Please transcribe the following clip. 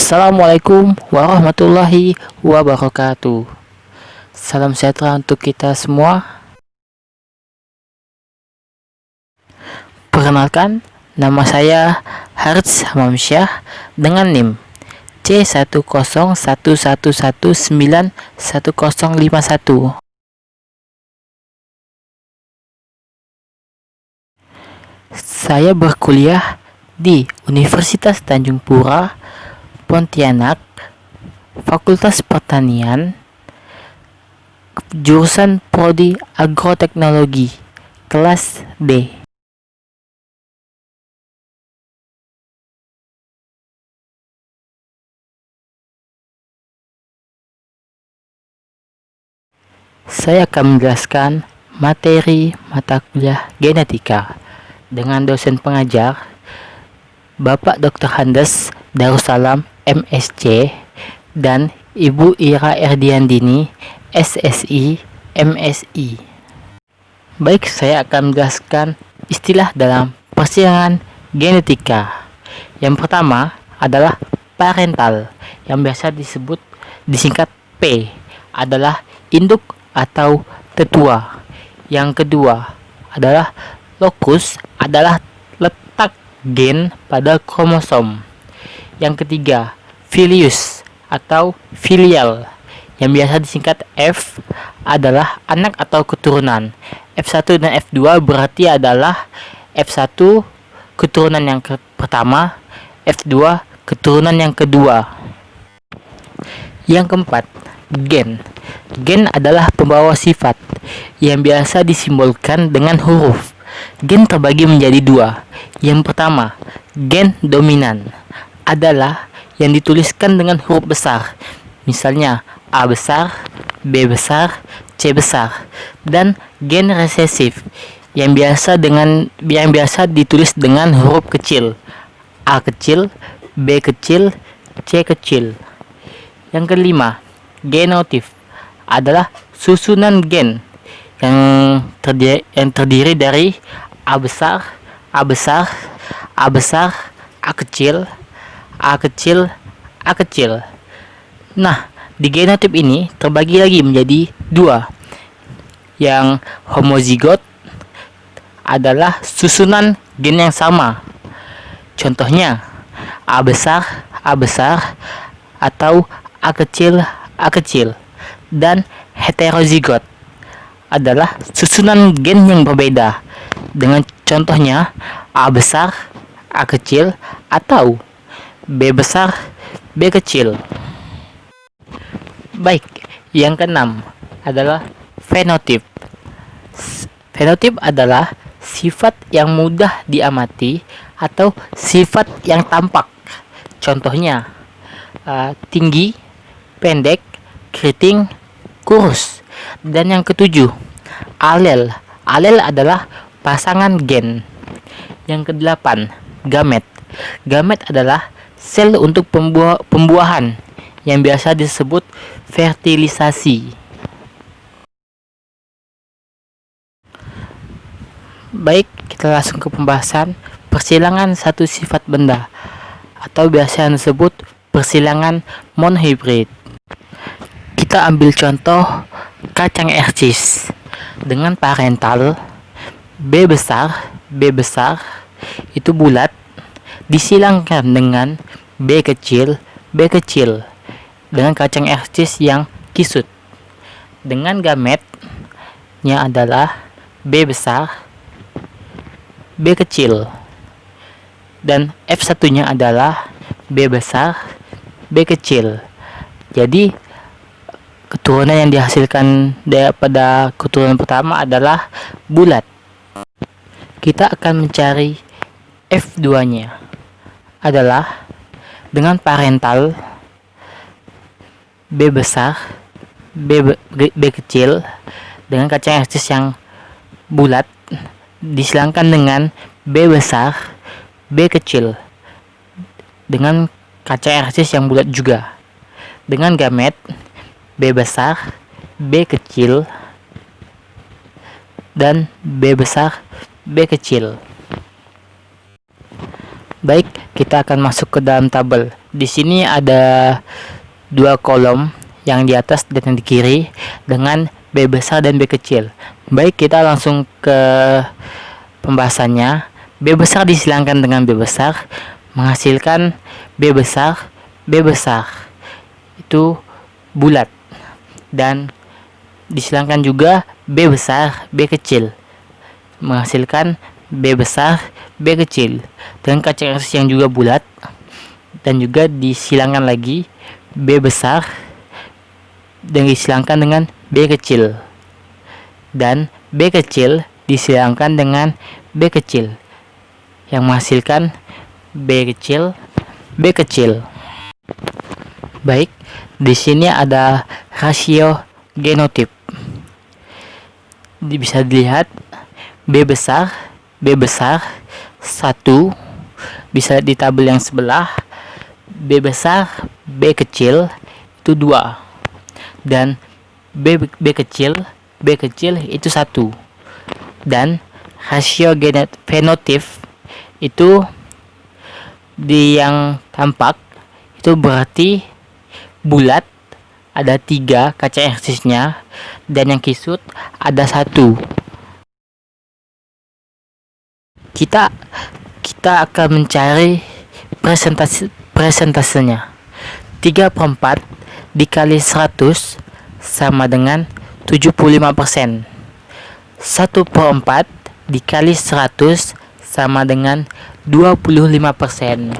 Assalamualaikum warahmatullahi wabarakatuh. Salam sejahtera untuk kita semua. Perkenalkan, nama saya Harits Hamamsyah dengan NIM C10111911051. Saya berkuliah di Universitas Tanjung Pura, Pontianak, Fakultas Pertanian, jurusan Prodi Agroteknologi, kelas B. Saya akan menjelaskan materi mata kuliah genetika dengan dosen pengajar Bapak Dr. Handes Darussalam MSc dan Ibu Ira Erdiandini SSI MSI. Baik, saya akan menjelaskan istilah dalam persidangan genetika. Yang pertama adalah parental, yang biasa disingkat P, adalah induk atau tetua. Yang kedua adalah locus, adalah letak gen pada kromosom. Yang ketiga, filius atau filial, yang biasa disingkat F, adalah anak atau keturunan. F1 dan F2 berarti adalah F1 keturunan yang pertama, F2 keturunan yang kedua. Yang keempat, gen. Gen adalah pembawa sifat yang biasa disimbolkan dengan huruf. Gen terbagi menjadi dua. Yang pertama, gen dominan, adalah yang dituliskan dengan huruf besar, misalnya A besar, B besar, C besar. Dan gen resesif yang biasa ditulis dengan huruf kecil, A kecil, B kecil, C kecil. Yang kelima, genotif, adalah susunan gen yang terdiri dari A besar, A besar, A besar, A kecil, A kecil, A kecil. Nah, di genotip ini terbagi lagi menjadi dua. Yang homozigot adalah susunan gen yang sama. Contohnya A besar, A besar, atau A kecil, A kecil. Dan heterozigot adalah susunan gen yang berbeda, dengan contohnya A besar, A kecil, atau B besar, B kecil. Baik, yang keenam adalah fenotip. Fenotip adalah sifat yang mudah diamati atau sifat yang tampak. Contohnya tinggi, pendek, keriting, kurus. Dan yang ketujuh, alel. Alel adalah pasangan gen. Yang kedelapan, gamet. Gamet adalah sel untuk pembuahan yang biasa disebut fertilisasi. Baik, kita langsung ke pembahasan persilangan satu sifat benda, atau biasa disebut persilangan monohibrid. Kita ambil contoh kacang ercis dengan parental B besar, B besar, itu bulat, disilangkan dengan B kecil, B kecil, dengan kacang ercis yang kisut. Dengan gametnya adalah B besar, B kecil, dan F1-nya adalah B besar, B kecil. Jadi keturunan yang dihasilkan pada keturunan pertama adalah bulat. Kita akan mencari F2-nya, adalah dengan parental B besar, B kecil, dengan kacang ercis yang bulat, disilangkan dengan B besar, B kecil, dengan kacang ercis yang bulat juga. Dengan gamet B besar, B kecil, dan B besar, B kecil. Baik, kita akan masuk ke dalam tabel. Di sini ada dua kolom, yang di atas dan yang di kiri, dengan B besar dan B kecil. Baik, kita langsung ke pembahasannya. B besar disilangkan dengan B besar, menghasilkan B besar. B besar itu bulat, dan disilangkan juga B besar B kecil, menghasilkan B besar B kecil dengan kacang eksis yang juga bulat, dan juga disilangkan lagi B besar dan disilangkan dengan B kecil, dan B kecil disilangkan dengan B kecil yang menghasilkan B kecil B kecil. Baik, di sini ada rasio genotip. Bisa dilihat B besar 1, bisa di tabel yang sebelah. B besar B kecil itu 2, dan B kecil itu 1. Dan rasio fenotip itu di yang tampak itu berarti bulat ada 3 kacang eksisnya, dan yang kisut ada 1. Kita akan mencari presentasenya. 3/4 dikali 100 sama dengan 75%. 1/4 dikali 100 sama dengan 25%.